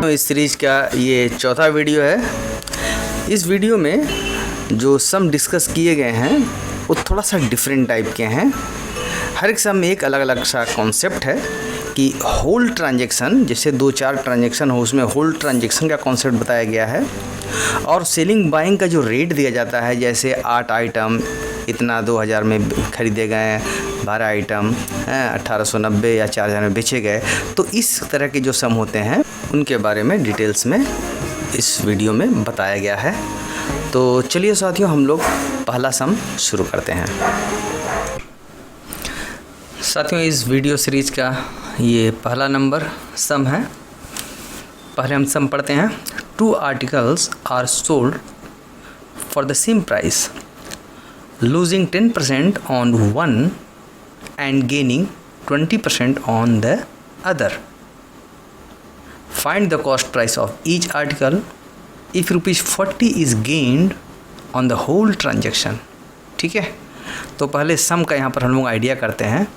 इस सीरीज़ का ये चौथा वीडियो है। इस वीडियो में जो सम डिस्कस किए गए हैं वो थोड़ा सा डिफरेंट टाइप के हैं। हर एक सम में एक अलग अलग सा कॉन्सेप्ट है कि होल ट्रांजैक्शन, जैसे 2-4 ट्रांजैक्शन हो उसमें होल ट्रांजैक्शन का कॉन्सेप्ट बताया गया है। और सेलिंग बाइंग का जो रेट दिया जाता है, जैसे 8 आइटम इतना 2000 में ख़रीदे गए, 12 आइटम 1890 या 4000 में बेचे गए, तो इस तरह के जो सम होते हैं उनके बारे में डिटेल्स में इस वीडियो में बताया गया है। तो चलिए साथियों, हम लोग पहला सम शुरू करते हैं। साथियों, इस वीडियो सीरीज़ का ये पहला नंबर सम है। पहले हम सम पढ़ते हैं। 2 articles are sold for the same price, losing 10% on one and gaining 20% on the other. Find the cost price of each article if ₹40 is gained on the whole transaction. ठीक है, तो पहले सम का यहाँ पर हम लोग आइडिया करते हैं।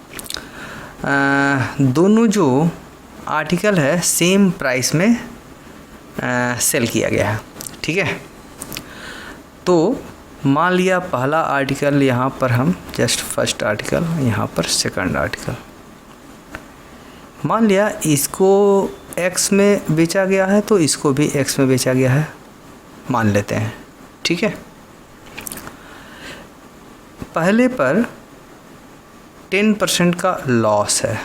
दोनों जो आर्टिकल है सेम प्राइस में सेल किया गया है। ठीक है, तो मान लिया पहला आर्टिकल यहाँ पर हम जस्ट फर्स्ट आर्टिकल, यहाँ पर सेकंड आर्टिकल मान लिया इसको x में बेचा गया है तो इसको भी x में बेचा गया है मान लेते हैं। ठीक है, पहले पर 10% का लॉस है,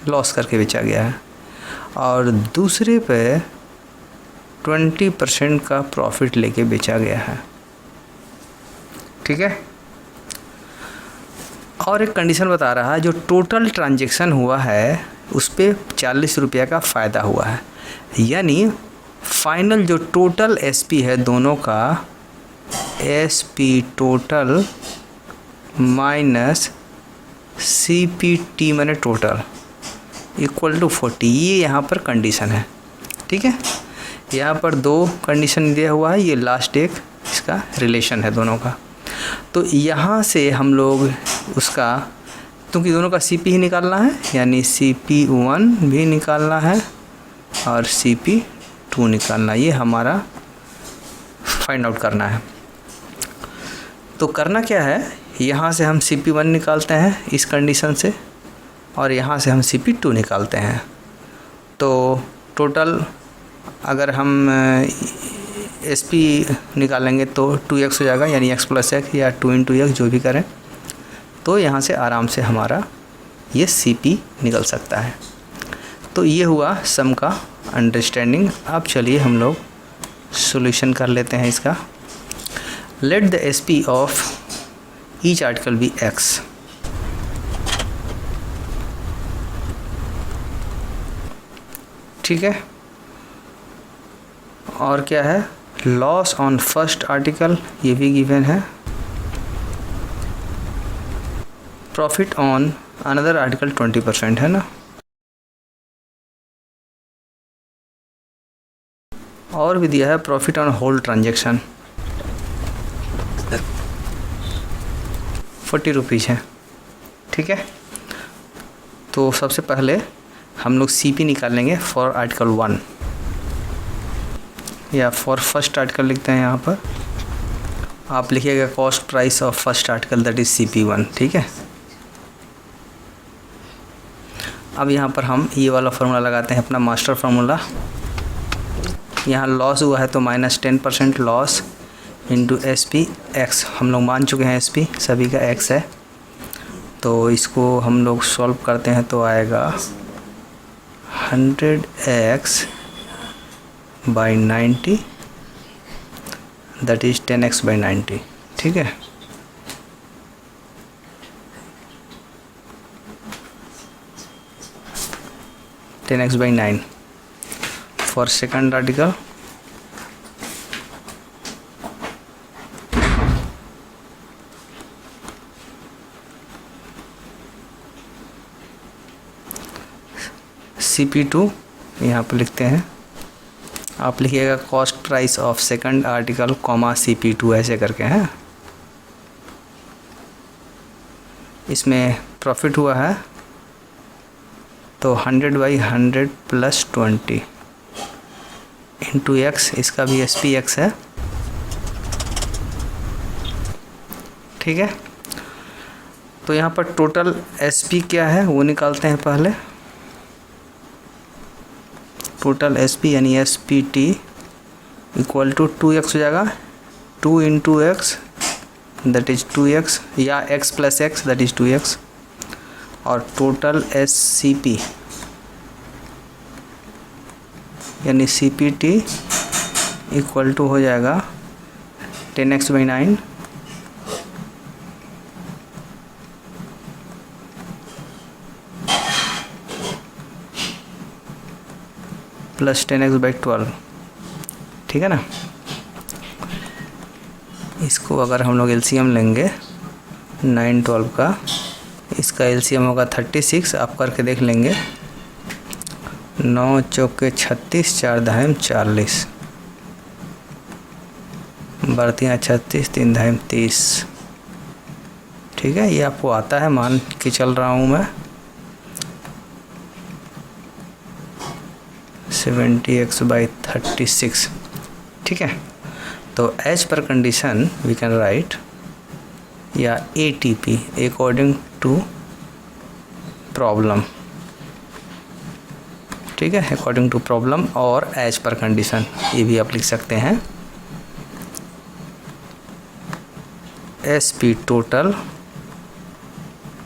लॉस करके बेचा गया है, और दूसरे पे 20% का प्रॉफिट लेके बेचा गया है। ठीक है, और एक कंडीशन बता रहा है जो टोटल ट्रांजैक्शन हुआ है उस पर 40 रुपये का फ़ायदा हुआ है। यानी फाइनल जो टोटल एसपी है दोनों का, एसपी टोटल माइनस सीपीटी मैंने टोटल इक्वल टू 40, ये यहाँ पर कंडीशन है। ठीक है, यहाँ पर 2 कंडीशन दिया हुआ है, ये लास्ट एक इसका रिलेशन है दोनों का। तो यहाँ से हम लोग उसका, क्योंकि दोनों का CP ही निकालना है, यानी CP1 भी निकालना है और CP2 निकालना है, ये हमारा फाइंड आउट करना है। तो करना क्या है, यहाँ से हम CP1 निकालते हैं इस कंडीशन से, और यहाँ से हम CP2 निकालते हैं। तो टोटल अगर हम SP निकालेंगे तो 2x हो जाएगा, यानी x + x या 2 × x जो भी करें, तो यहाँ से आराम से हमारा ये CP निकल सकता है। तो ये हुआ सम का अंडरस्टैंडिंग। अब चलिए हम लोग सॉल्यूशन कर लेते हैं इसका। Let the SP of each article be x। ठीक है, और क्या है, लॉस ऑन फर्स्ट आर्टिकल ये भी गिवन है, प्रॉफिट ऑन अनदर आर्टिकल 20% है ना, और भी दिया है profit on whole transaction 40 rupees है। ठीक है, तो सबसे पहले हम लोग CP निकालेंगे फॉर आर्टिकल 1 या फॉर फर्स्ट आर्टिकल लिखते हैं। यहाँ पर आप लिखिएगा cost price of first article, that is CP1। ठीक है, अब यहाँ पर हम ये वाला फार्मूला लगाते हैं, अपना मास्टर फार्मूला। यहाँ लॉस हुआ है तो -10% लॉस इंटू SP x, हम लोग मान चुके हैं SP सभी का x है, तो इसको हम लोग सॉल्व करते हैं तो आएगा 100x by 90, that is 10x by 90। ठीक है, ten x by 9 for second article. CP2 यहाँ पर लिखते हैं, आप लिखिएगा cost price of second article comma CP2 ऐसे करके हैं। इसमें प्रॉफिट हुआ है तो 100/100 प्लस 20 इंटू एक्स, इसका भी SPX है, ठीक है। तो यहाँ पर टोटल SP क्या है वो निकालते हैं पहले। टोटल SP यानी SPT इक्वल टू 2x हो जाएगा, 2 into x that is 2x, या x plus x that is 2x, और टोटल SCP यानी CPT इक्वल टू हो जाएगा 10x/9 प्लस 10x/12, ठीक है ना। इसको अगर हम लोग LCM लेंगे 9 12 का, इसका LCM होगा 36, आप करके देख लेंगे। 9 चौके 36, 4 दहाई 40, बरतियाँ 36, 3 दहाई 30, ठीक है। ये आपको आता है, मान के चल रहा हूँ मैं। 70x/36, ठीक है। तो as per condition we can write, या ATP अकॉर्डिंग टू प्रॉब्लम, ठीक है, अकॉर्डिंग टू प्रॉब्लम और एज पर कंडीशन, ये भी आप लिख सकते हैं। SP total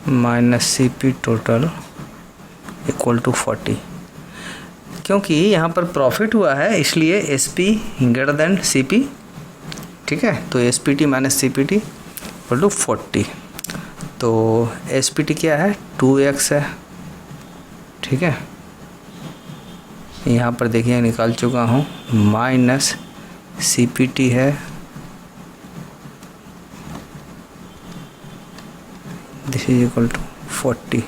minus CP total equal to 40, क्योंकि यहाँ पर प्रॉफिट हुआ है इसलिए SP ग्रेटर देन CP, ठीक है। तो SPT minus CPT equal to 40। तो SPT क्या है, 2x है, ठीक है। यहाँ पर देखिए निकाल चुका हूँ, माइनस CPT है, दिस इज इक्वल टू 40।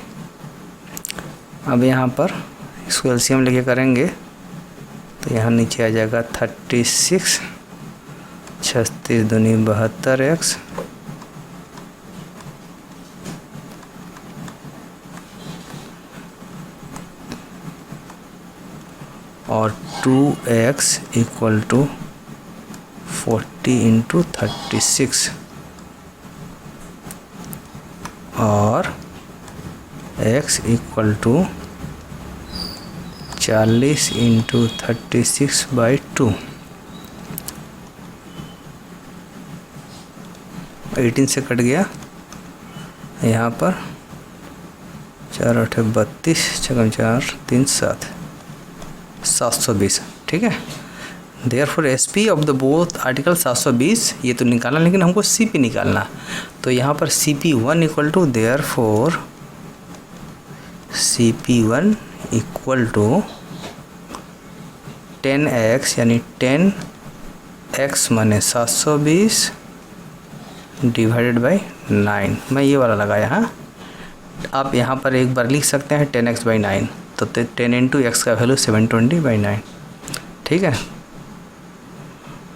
अब यहाँ पर इसको LCM लेके करेंगे तो यहाँ नीचे आ जाएगा 36, 36 दूनी 72x, और 2x इक्वल टू 40 इंटू 36, और x इक्वल टू 40 इंटू 36/2, 18 से कट गया। यहाँ पर 4 8 32, 6 4 3 7, 720, ठीक है। Therefore SP of the both article 720 ये तो निकालना, लेकिन हमको CP निकालना। तो यहाँ पर CP1 equal to, therefore CP1 equal to 10x यानी 10x माने 720 डिवाइडेड बाई 9। मैं ये वाला लगाया, हाँ। आप यहाँ पर एक बार लिख सकते हैं 10x/9, तो 10 इंटू एक्स का वैल्यू 720/9, ठीक है।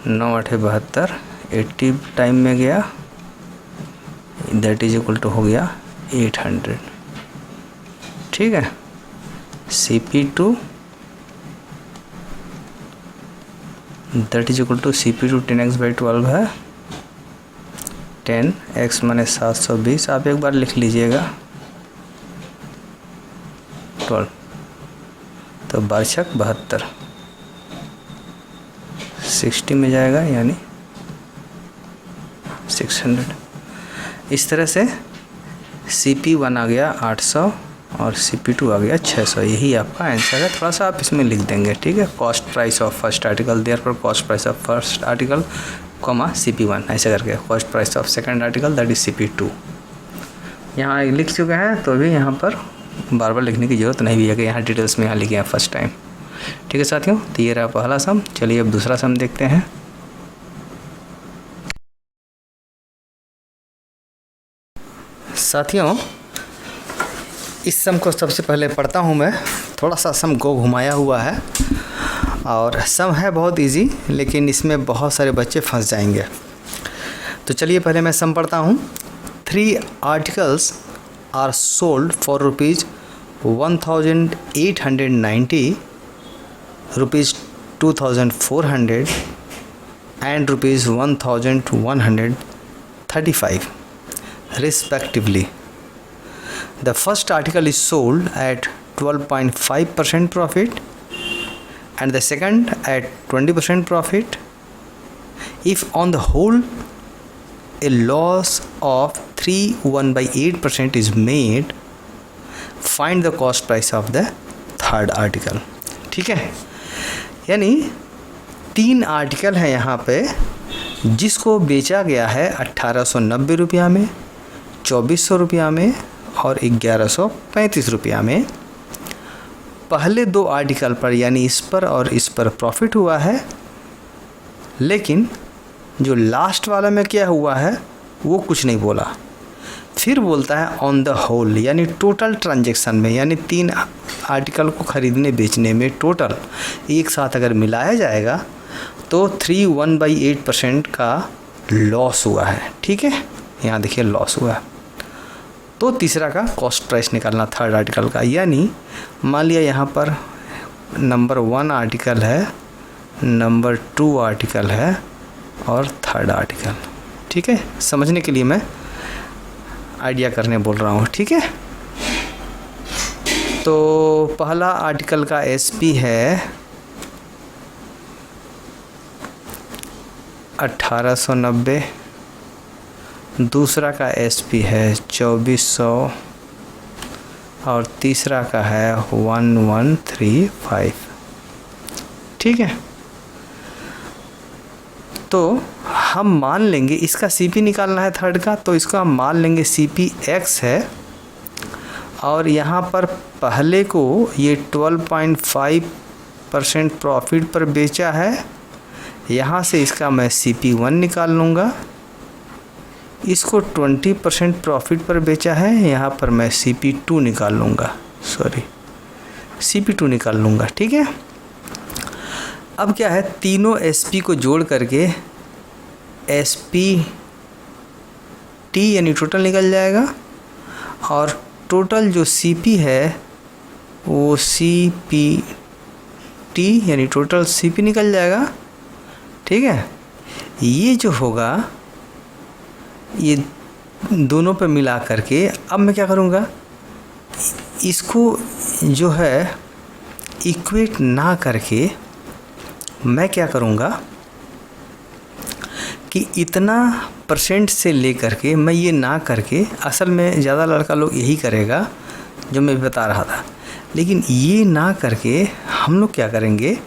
9 8 72, 80 टाइम में गया, दैट इज इक्वल टू हो गया 800, ठीक है। CP2 that is equal to CP2 10x/12 है, 10x माने 720, आप एक बार लिख लीजिएगा 12, तो 12 72, 60 में जाएगा यानी 600। इस तरह से CP1 आ गया 800 और CP2 आ गया 600। यही आपका आंसर है। थोड़ा सा आप इसमें लिख देंगे, ठीक है। Cost price of first article, therefore cost price of first article comma CP1, ऐसे करके cost price of second article that is CP2। यहाँ लिख चुके हैं, तो भी यहाँ पर बार बार लिखने की ज़रूरत नहीं भी है कि यहाँ डिटेल्स में यहाँ लिखे हैं फर्स्ट टाइम, ठीक है साथियों। तो ये रहा पहला सम। चलिए अब दूसरा सम देखते हैं। साथियों इस सम को सबसे पहले पढ़ता हूँ मैं। थोड़ा सा सम को घुमाया हुआ है और सम है बहुत इजी, लेकिन इसमें बहुत सारे बच्चे फंस जाएंगे। तो चलिए पहले मैं सम पढ़ता हूँ। 3 articles are sold for 1890, rupees 2400 and rupees 1135 respectively. The first article is sold at 12.5% profit and the second at 20% profit. If on the whole a loss of 3.1/8% is made, find the cost price of the third article. ठीक है, यानी 3 article है यहाँ पे जिसको बेचा गया है 1890 रुपया में, 2400 रुपया में और 1135 रुपया में। पहले 2 आर्टिकल पर यानी इस पर और इस पर प्रॉफिट हुआ है, लेकिन जो लास्ट वाला में क्या हुआ है वो कुछ नहीं बोला। फिर बोलता है ऑन द होल यानी टोटल ट्रांजैक्शन में, यानी 3 आर्टिकल को ख़रीदने बेचने में टोटल एक साथ अगर मिलाया जाएगा तो 3.1/8% का लॉस हुआ है। ठीक है, यहाँ देखिए लॉस हुआ है। तो तीसरा का कॉस्ट प्राइस निकालना थर्ड आर्टिकल का, यानी मान लिया यहाँ पर नंबर 1 आर्टिकल है, नंबर 2 आर्टिकल है और थर्ड आर्टिकल। ठीक है, समझने के लिए मैं आइडिया करने बोल रहा हूँ। ठीक है, तो पहला आर्टिकल का एसपी है 1890, दूसरा का एसपी है 2400 और तीसरा का है 1135। ठीक है, तो हम मान लेंगे इसका सीपी निकालना है थर्ड का, तो इसको हम मान लेंगे सीपी एक्स है और यहाँ पर पहले को ये 12.5% प्रॉफिट पर बेचा है, यहाँ से इसका मैं CP1 निकाल लूँगा। इसको 20% प्रॉफिट पर बेचा है, यहाँ पर मैं CP2 निकाल लूँगा, CP2 निकाल लूँगा। ठीक है, अब क्या है, तीनों SP को जोड़ करके SPT यानी टोटल निकल जाएगा और टोटल जो CP है वो CPT यानी टोटल CP निकल जाएगा। ठीक है, ये जो होगा ये दोनों पे मिला करके अब मैं क्या करूँगा, इसको जो है इक्वेट ना करके मैं क्या करूँगा कि इतना परसेंट से ले करके मैं ये ना करके, असल में ज़्यादा लड़का लोग यही करेगा जो मैं बता रहा था, लेकिन ये ना करके हम लोग क्या करेंगे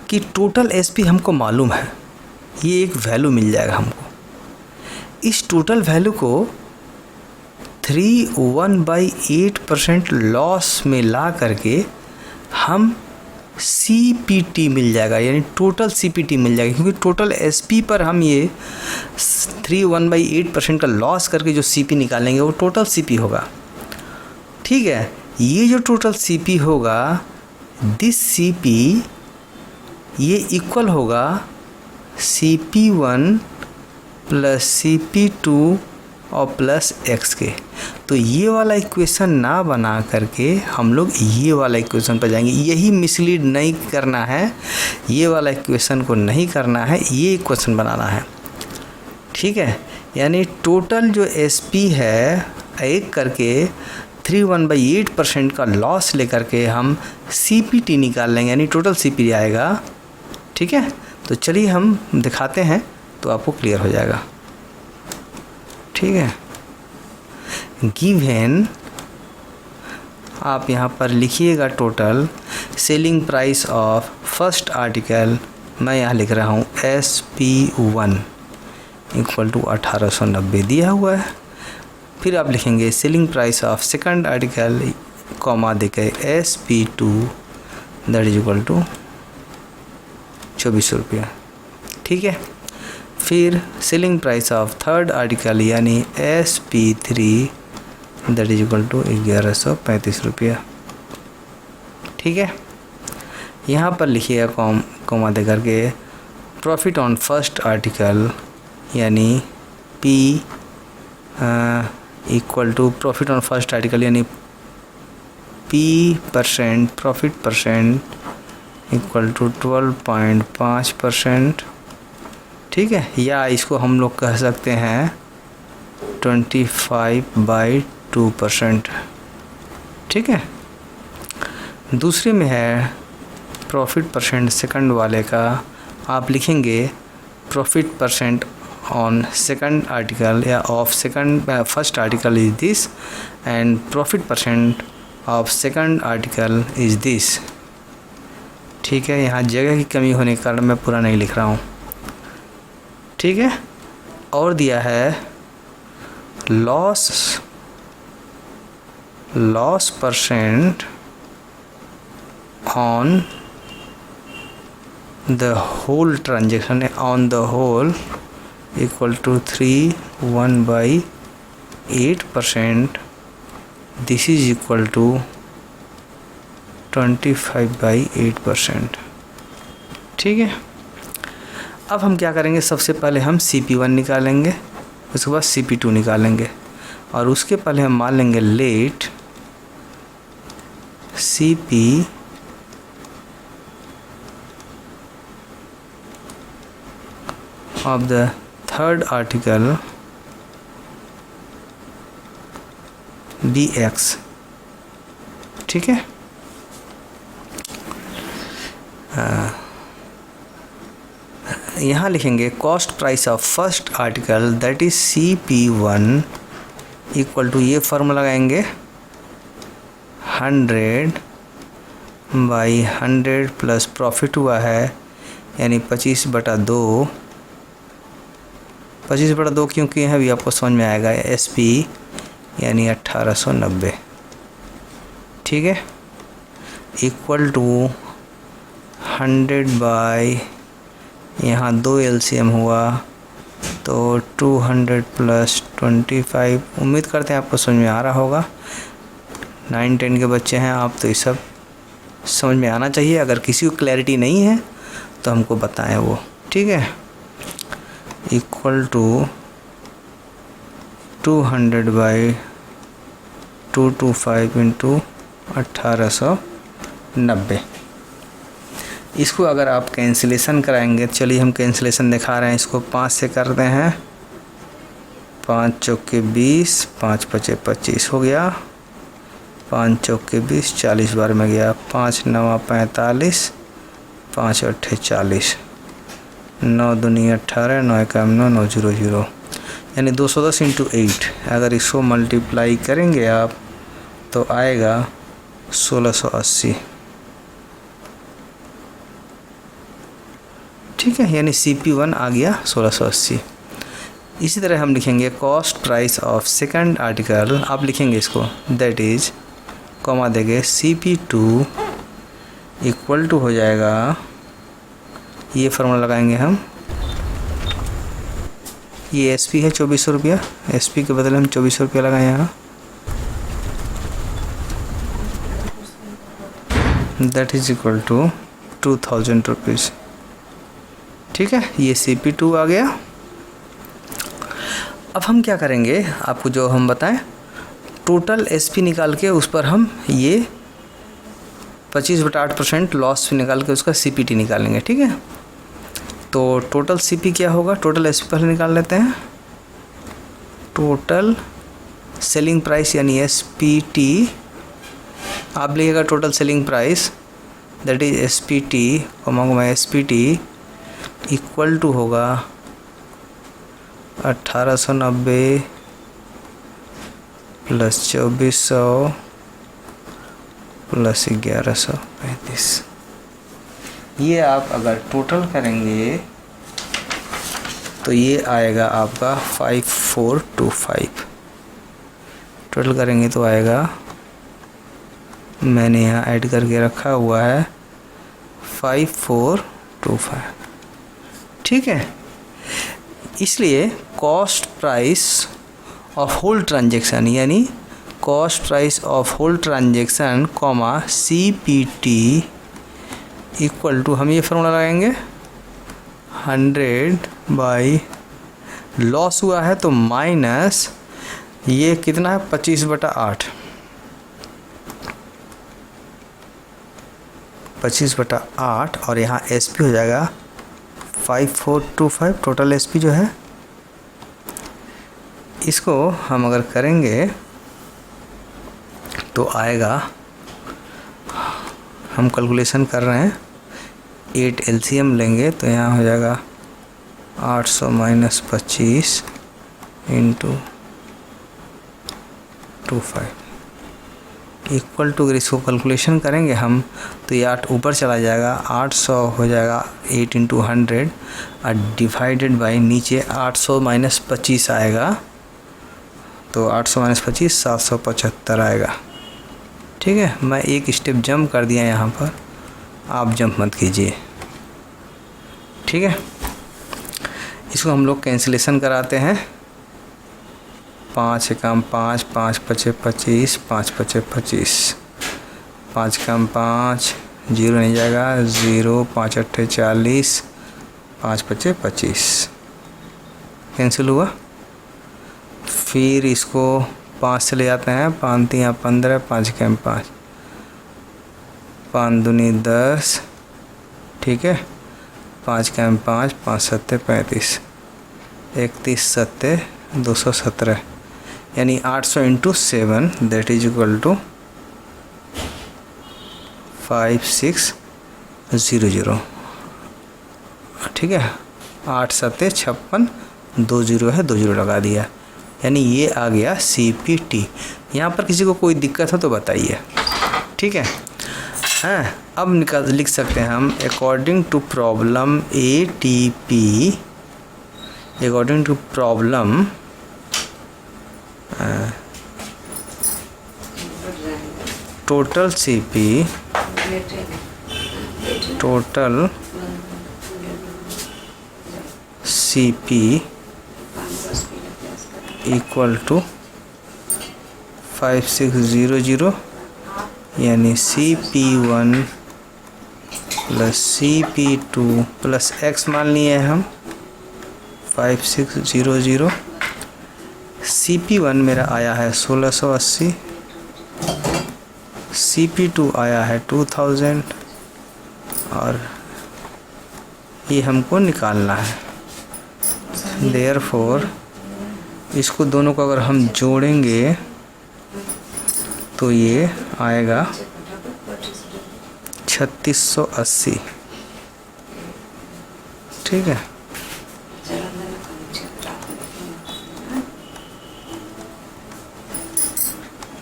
कि टोटल एसपी हमको मालूम है, ये एक वैल्यू मिल जाएगा हमको। इस टोटल वैल्यू को 3.1/8% लॉस में ला करके हम CPT मिल जाएगा, यानी टोटल CPT मिल जाएगा, क्योंकि टोटल SP पर हम ये 3.1/8% का लॉस करके जो CP निकालेंगे वो टोटल CP होगा। ठीक है, ये जो टोटल CP होगा, दिस CP ये इक्वल होगा CP1 प्लस CP2 और प्लस x के। तो ये वाला इक्वेशन ना बना करके हम लोग ये वाला इक्वेशन पर जाएंगे। यही मिसलीड नहीं करना है, ये वाला इक्वेशन को नहीं करना है, ये इक्वेशन बनाना है। ठीक है, यानी टोटल जो SP है एक करके 3.1/8% का लॉस लेकर के हम CPT निकाल लेंगे, यानी टोटल CP आएगा। ठीक है, तो चलिए हम दिखाते हैं तो आपको क्लियर हो जाएगा। ठीक है, गिवन आप यहाँ पर लिखिएगा total selling price of first article, मैं यहाँ लिख रहा हूँ SP1 इक्वल टू 1890 दिया हुआ है। फिर आप लिखेंगे selling price of second article comma देके SP2 that is equal to 2400 रुपया। ठीक है, फिर selling price of third article यानी SP3 that is equal to 1135 रुपया। ठीक है, यहाँ पर लिखिएगा कॉमा दे करके प्रॉफिट ऑन फर्स्ट आर्टिकल यानी P equal to profit on first article यानी P% profit percent equal to 12.5%, ठीक है, या इसको हम लोग कह सकते हैं 25/2%, ठीक है। दूसरे में है प्रॉफिट परसेंट सेकंड वाले का, आप लिखेंगे profit percent on second article या of second first article is this and profit percent of second article is this, ठीक है। यहाँ जगह की कमी होने के कारण मैं पूरा नहीं लिख रहा हूँ, ठीक है। और दिया है loss percent on the whole transaction on the whole equal to 3/1/8%, this is equal to 25/8%, ठीक है। अब हम क्या करेंगे, सबसे पहले हम CP1 निकालेंगे, उसके बाद CP2 निकालेंगे, और उसके पहले हम मान लेंगे late CP of the third article BX, ठीक है। यहाँ लिखेंगे cost price of first article that is CP1 equal to, ये फॉर्मूला लगाएंगे 100/100 प्लस प्रॉफिट हुआ है यानी 25/2, 25/2 क्योंकि यहाँ भी आपको समझ में आएगा, SP यानी 1890, ठीक है, इक्वल टू 100 यहाँ 2 LCM हुआ तो 200 प्लस 25, उम्मीद करते हैं आपको समझ में आ रहा होगा। 9-10 के बच्चे हैं आप, तो ये सब समझ में आना चाहिए। अगर किसी को क्लैरिटी नहीं है तो हमको बताएं वो, ठीक है। Equal to 200/225 into 1890। इसको अगर आप कैंसिलेशन कराएंगे, चलिए हम कैंसिलेशन दिखा रहे हैं, इसको 5 से करते हैं, 5 चौके 20, 5 पचे 25 हो गया, 5 चौके 20 40 बार में गया, 5 9 45, 5 8 40, 9 दूनी 18, 9 1 9 9 0 0, यानी 210 इंटू 8। अगर इसको मल्टीप्लाई करेंगे आप तो आएगा 1680, ठीक है, यानी CP1 आ गया 1680। इसी तरह हम लिखेंगे cost price of second article, आप लिखेंगे इसको दैट इज कॉमा देंगे CP2 इक्वल टू हो जाएगा, ये फार्मूला लगाएंगे हम, ये SP है 2400 रुपया, SP के बदले हम 2400 रुपया लगाएं यहाँ, that is equal to 2000 rupees, ठीक है, ये CP2 आ गया। अब हम क्या करेंगे, आपको जो हम बताएं टोटल SP निकाल के उस पर हम ये 25/8% लॉस निकाल के उसका CPT निकालेंगे, ठीक है। तो टोटल CP क्या होगा, टोटल SP पहले निकाल लेते हैं, टोटल सेलिंग प्राइस यानी SPT, आप लिखिएगा total selling price that is SPT, SPT equal to होगा 1890 प्लस 2400 प्लस 1135। ये आप अगर टोटल करेंगे तो ये आएगा आपका 5425, टोटल करेंगे तो आएगा, मैंने यहाँ ऐड करके रखा हुआ है 5425, ठीक है। इसलिए cost price of whole transaction यानी cost price of whole transaction comma CPT equal to, हम ये फार्मूला लगाएंगे 100 लॉस हुआ है तो माइनस ये कितना है 25/8, 25/8 और यहाँ SP हो जाएगा 5425 टोटल SP जो है। इसको हम अगर करेंगे तो आएगा, हम कैलकुलेशन कर रहे हैं 8 LCM लेंगे तो यहाँ हो जाएगा 800 - 25 × 25 इक्वल टू, अगर इसको कैलकुलेशन करेंगे हम तो ये 8 ऊपर चला जाएगा, 800 हो जाएगा 8 × 100 और डिवाइडेड बाई नीचे 800 - 25 आएगा, तो 800 - 25 775 आएगा। ठीक है, मैं एक स्टेप जंप कर दिया यहाँ पर, आप जंप मत कीजिए। ठीक है, इसको हम लोग कैंसिलेशन कराते हैं। 5 एकम 5, 5 पचे 25, 5 पचे 25, 5 कम 5, 0 नहीं जाएगा, 0, 5 अट्ठे 40, 5 पचे 25 कैंसिल हुआ। फिर इसको 5 से ले जाते हैं, 5 3 15, 5 कम 5, 5 दूनी 10, ठीक है, 5 कम 5, 5 सत्ते 35, 31 सत्ते 217, यानी 800 × 7 दैट इज इक्वल टू 5600। ठीक है, 8 सत्ते 56, 2 0 है, 2 0 लगा दिया, यानी ये आ गया CPT। यहाँ पर किसी को कोई दिक्कत हो तो बताइए। ठीक है, हाँ, अब लिख सकते हैं हम according to problem ATP, according to problem total CP, total CP equal to 5600, यानी CP1 + CP2 + X मान लिए हम 5600। CP1 मेरा आया है 1680, CP2 आया है 2000 और ये हमको निकालना है। देयरफॉर इसको दोनों को अगर हम जोड़ेंगे तो ये आएगा 3680। ठीक है,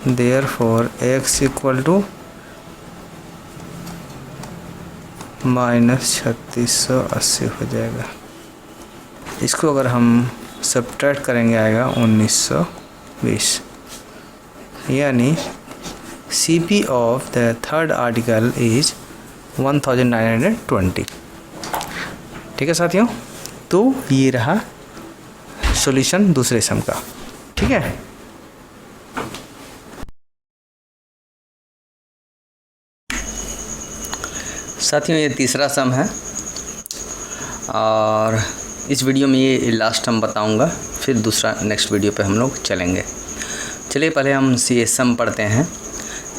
देयरफॉर x इक्वल टू -3680 हो जाएगा। इसको अगर हम सब्ट्रैक्ट करेंगे आएगा 1920, यानी CP of the third article is 1920। ठीक है साथियों, तो ये रहा सॉल्यूशन दूसरे सम का। ठीक है, साथियों ये तीसरा सम है और इस वीडियो में ये लास्ट सम बताऊंगा, फिर दूसरा नेक्स्ट वीडियो पे हम लोग चलेंगे। चलिए पहले हम ये सम पढ़ते हैं।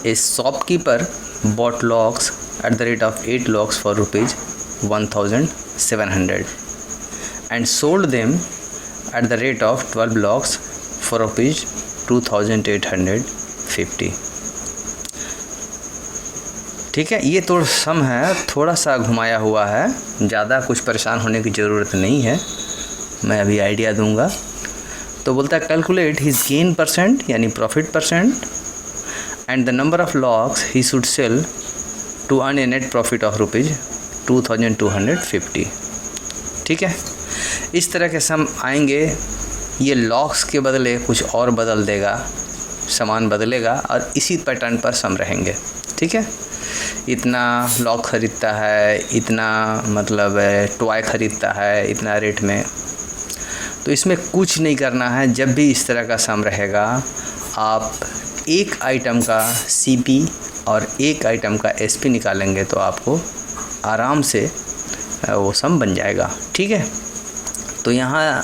ए shopkeeper bot locks at the rate of 8 locks for ₹1700 and sold them at the rate of 12 locks for ₹2850। ठीक है, ये तो सम है, थोड़ा सा घुमाया हुआ है, ज़्यादा कुछ परेशान होने की ज़रूरत नहीं है, मैं अभी आइडिया दूंगा। तो बोलता है कैलकुलेट हिज गेन परसेंट, यानी profit percent, and the number of lakhs he should sell to earn a net profit of ₹2250। ठीक है, इस तरह के सम आएंगे। ये लॉक्स के बदले कुछ और बदल देगा, सामान बदलेगा और इसी पैटर्न पर सम रहेंगे। ठीक है, इतना लॉक ख़रीदता है, इतना मतलब टॉय ख़रीदता है इतना रेट में, तो इसमें कुछ नहीं करना है। जब भी इस तरह का सम रहेगा, आप एक आइटम का CP और एक आइटम का SP निकालेंगे तो आपको आराम से वो सम बन जाएगा। ठीक है, तो यहाँ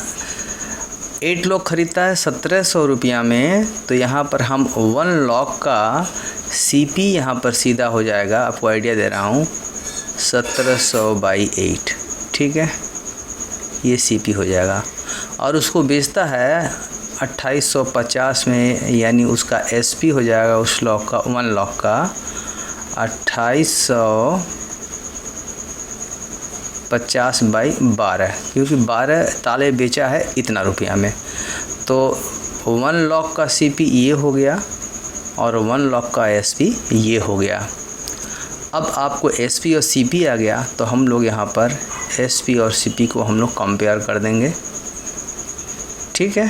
8 लाख खरीदता है 1700 रुपया में, तो यहाँ पर हम 1 लाख का CP यहाँ पर सीधा हो जाएगा, आपको आइडिया दे रहा हूँ, 1700/8, ठीक है, ये CP हो जाएगा। और उसको बेचता है 2850 में, यानी उसका SP हो जाएगा उस लॉक का, 1 लाख का 2850/12, क्योंकि 12 ताले बेचा है इतना रुपया में। तो 1 लाख का CP ये हो गया और 1 लाख का SP ये हो गया। अब आपको SP और CP आ गया, तो हम लोग यहाँ पर SP और CP को हम लोग कंपेयर कर देंगे, ठीक है।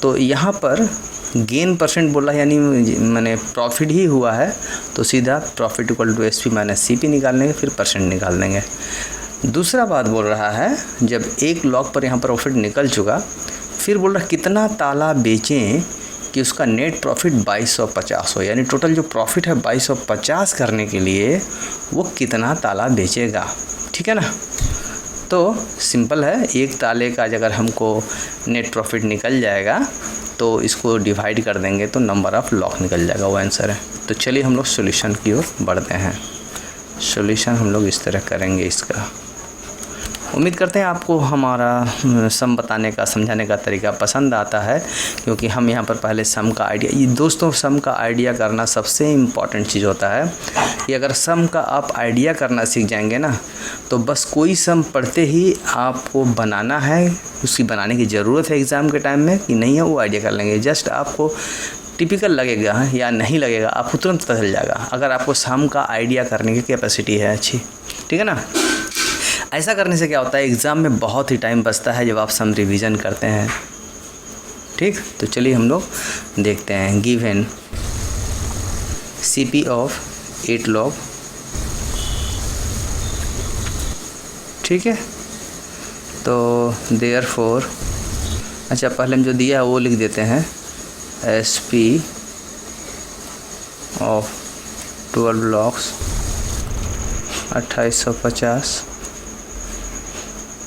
तो यहाँ पर गेन परसेंट बोला, यानी मैंने प्रॉफिट ही हुआ है, तो सीधा profit equal to SP minus CP निकाल लेंगे, फिर परसेंट निकाल देंगे। दूसरा बात बोल रहा है, जब 1 लाख पर यहाँ पर प्रॉफिट निकल चुका, फिर बोल रहा कितना ताला बेचें कि उसका नेट प्रॉफिट 2250 हो, यानी टोटल जो प्रॉफिट है 2250 करने के लिए वो कितना ताला बेचेगा, ठीक है ना। तो सिंपल है, एक ताले का अगर हमको नेट प्रॉफिट निकल जाएगा तो इसको डिवाइड कर देंगे तो नंबर ऑफ़ लॉक निकल जाएगा, वो आंसर है। तो चलिए हम लोग सॉल्यूशन की ओर बढ़ते हैं। सॉल्यूशन हम लोग इस तरह करेंगे इसका। उम्मीद करते हैं आपको हमारा सम बताने का, समझाने का तरीका पसंद आता है, क्योंकि हम यहाँ पर पहले सम का आइडिया, ये दोस्तों सम का आइडिया करना सबसे इम्पॉर्टेंट चीज़ होता है कि अगर सम का आप आइडिया करना सीख जाएंगे ना, तो बस कोई सम पढ़ते ही आपको बनाना है, उसकी बनाने की ज़रूरत है एग्ज़ाम के टाइम में कि नहीं है, वो आइडिया कर लेंगे। जस्ट आपको टिपिकल लगेगा या नहीं लगेगा, आपको तुरंत पता चल जाएगा अगर आपको सम का आइडिया करने की कैपेसिटी है अच्छी, ठीक है ना। ऐसा करने से क्या होता है, एग्ज़ाम में बहुत ही टाइम बचता है जब आप सम रिवीजन करते हैं, ठीक। तो चलिए हम लोग देखते हैं। गिवन CP ऑफ 8 लाख, ठीक है। तो देयरफॉर, अच्छा पहले हम जो दिया है वो लिख देते हैं, SP ऑफ 12 लाख 2850,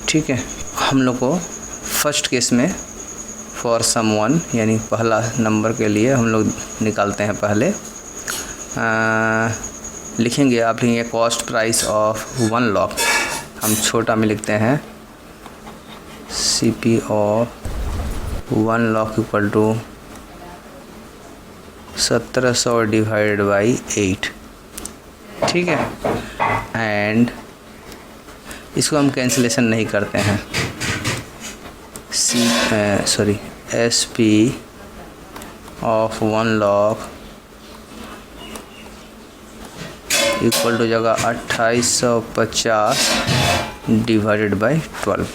ठीक है। हम लोग को फर्स्ट केस में फॉर सम 1, यानी पहला नंबर के लिए हम लोग निकालते हैं। पहले लिखेंगे, आप लिखेंगे कॉस्ट प्राइस ऑफ 1 लाख, हम छोटा में लिखते हैं CP of 1 lakh equal to 1700/8, ठीक है। एंड इसको हम कैंसिलेशन नहीं करते हैं, SP of 1 lakh equal to जगह 2850/12,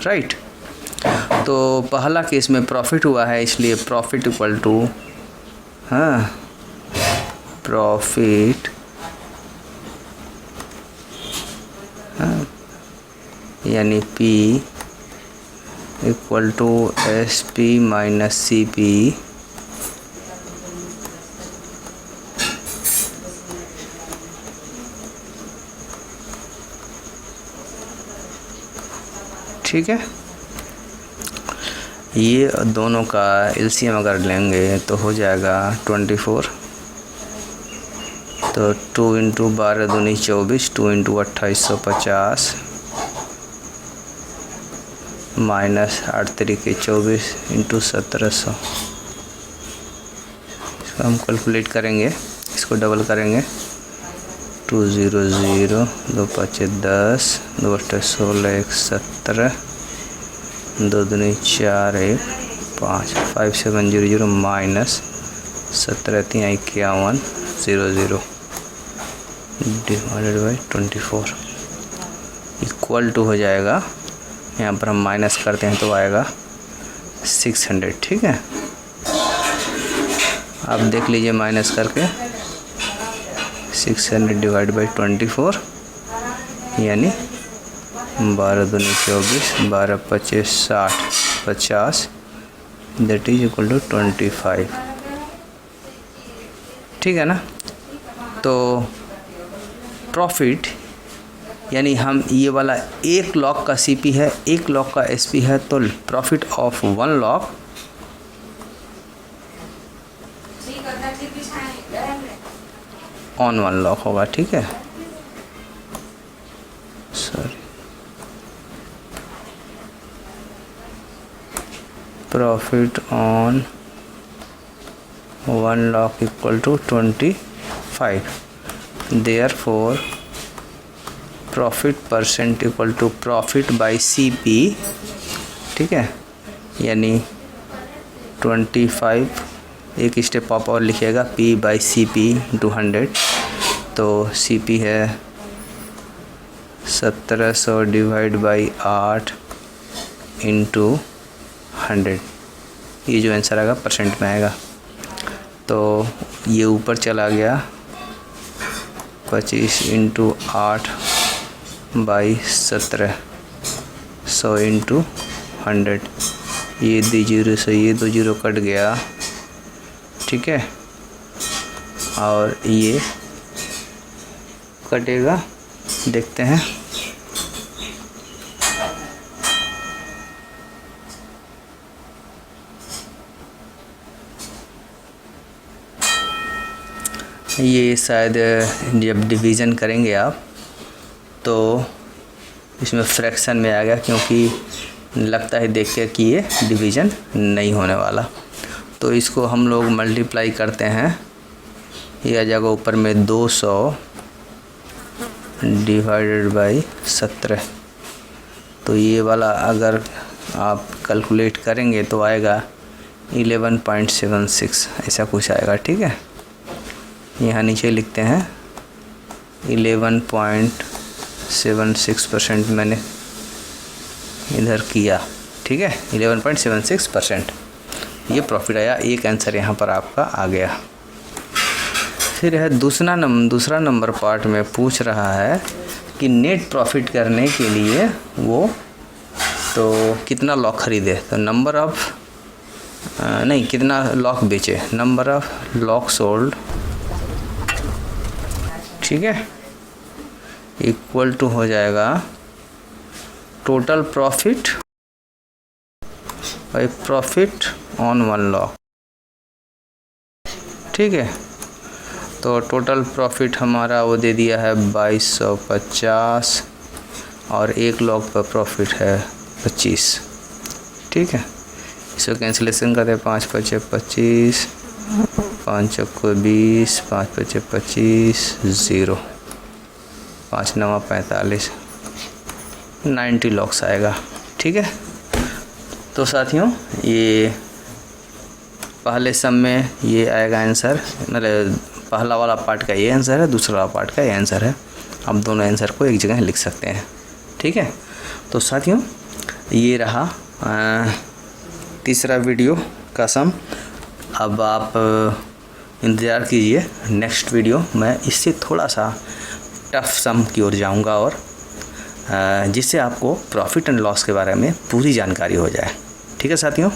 राइट। तो पहला केस में प्रॉफिट हुआ है, इसलिए प्रॉफिट इक्वल टू, हाँ, प्रॉफिट, हाँ, यानी P equal to SP minus CP ठीक है। ये दोनों का LCM अगर लेंगे तो हो जाएगा 24, तो 2 × 12 दूनी 24, 2 × 2850 माइनस 8 तरीके 24 × 1700, इसको हम कैलकुलेट करेंगे, इसको डबल करेंगे, 200, 2 5 10, 2 8 16, 1 17, 2 दूनी 4, 1 5, 5700 minus 17 3 51 00 divided by 24 equal to हो जाएगा, यहाँ पर हम माइनस करते हैं तो आएगा 600, ठीक है। आप देख लीजिए माइनस करके, 600 डिवाइड बाई 24 यानी 12 दूनी 24, 12 25 60 50, दैट इज इक्वल टू 25, ठीक है ना। तो प्रॉफिट यानी हम ये वाला 1 लॉक का CP है, 1 लॉक का SP है, तो profit of 1 lakh on 1 lakh होगा। ठीक है, sorry, profit on 1 lakh equal to 25, therefore profit percent equal to profit by CP। ठीक है, यानी 25, एक स्टेप आप और लिखिएगा, P बाई CP इंटू 100, तो CP है 1700 डिवाइड बाई 8 इंटू 100। ये जो आंसर आएगा परसेंट में आएगा, तो ये ऊपर चला गया 25 इंटू 8 बाई 17, 100 इंटू 100, ये 2 जीरो से ये 2 जीरो कट गया। ठीक है, और ये कटेगा, देखते हैं। ये शायद जब डिवीज़न करेंगे आप तो इसमें फ्रैक्शन में आ गया, क्योंकि लगता है देख के कि ये डिवीज़न नहीं होने वाला। तो इसको हम लोग मल्टीप्लाई करते हैं, यह जगह ऊपर में 200 डिवाइडेड बाई 17, तो ये वाला अगर आप कैलकुलेट करेंगे तो आएगा 11.76, ऐसा कुछ आएगा। ठीक है, यहाँ नीचे लिखते हैं 11.76% मैंने इधर किया। ठीक है, 11.76% ये प्रॉफिट आया। एक आंसर यहाँ पर आपका आ गया। फिर है दूसरा नंबर पार्ट में पूछ रहा है कि नेट प्रॉफिट करने के लिए वो तो कितना लॉक खरीदे, तो नंबर ऑफ नहीं, कितना लॉक बेचे, नंबर ऑफ लॉक सोल्ड। ठीक है, इक्वल टू हो जाएगा total profit by profit on 1 lock. ठीक है, तो टोटल प्रॉफिट हमारा वो दे दिया है 2250 और 1 लॉक पर प्रॉफिट है 25। ठीक है, इसको कैंसिलेशन करते हैं, 5 पचे 25, 5 चौको 20, 5 पचे 25, 0, 5 नवा 45, 90 लॉक्स आएगा। ठीक है, तो साथियों ये पहले सम में ये आएगा आंसर, मतलब पहला वाला पार्ट का ये आंसर है, दूसरा वाला पार्ट का ये आंसर है। आप दोनों आंसर को एक जगह लिख सकते हैं। ठीक है, तो साथियों ये रहा तीसरा वीडियो का सम। अब आप इंतज़ार कीजिए, नेक्स्ट वीडियो मैं इससे थोड़ा सा टफ सम की ओर जाऊंगा, और जिससे आपको प्रॉफिट एंड लॉस के बारे में पूरी जानकारी हो जाए। ठीक है साथियों।